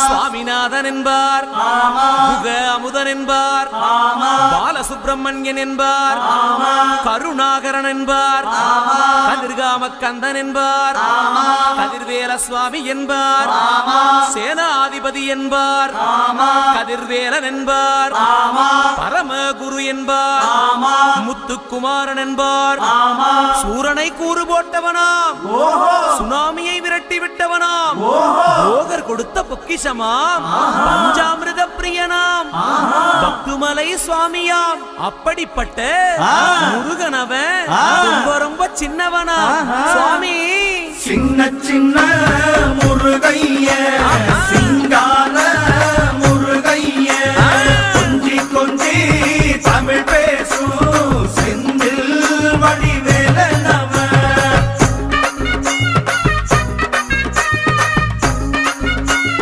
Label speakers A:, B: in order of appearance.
A: சுவாமிநாதன் என்பார், முக அமுதன் என்பார், பாலசுப்பிரமணியன் என்பார், கருணாகரன் என்பார், கதிர்காம கந்தன் என்பார், கதிர்வேல சுவாமி என்பார், சேனாதிபதி என்பார், கதிர்வேலன் என்பார், பரமகுரு என்பார், முத்துக்குமாரன் என்பார், சூரனை கூறு போட்டவனாம், சுனாமியை விரட்டி விட்டவனாம், போகர் கொடுத்த பொக்கிஷமாம், பஞ்சாமிர்த பிரியனாம், பக்துமலை சுவாமியாம். அப்படிப்பட்ட முருகனவன் ரொம்ப ரொம்ப சின்னவனா சுவாமி.
B: சின்ன சின்ன முருகைய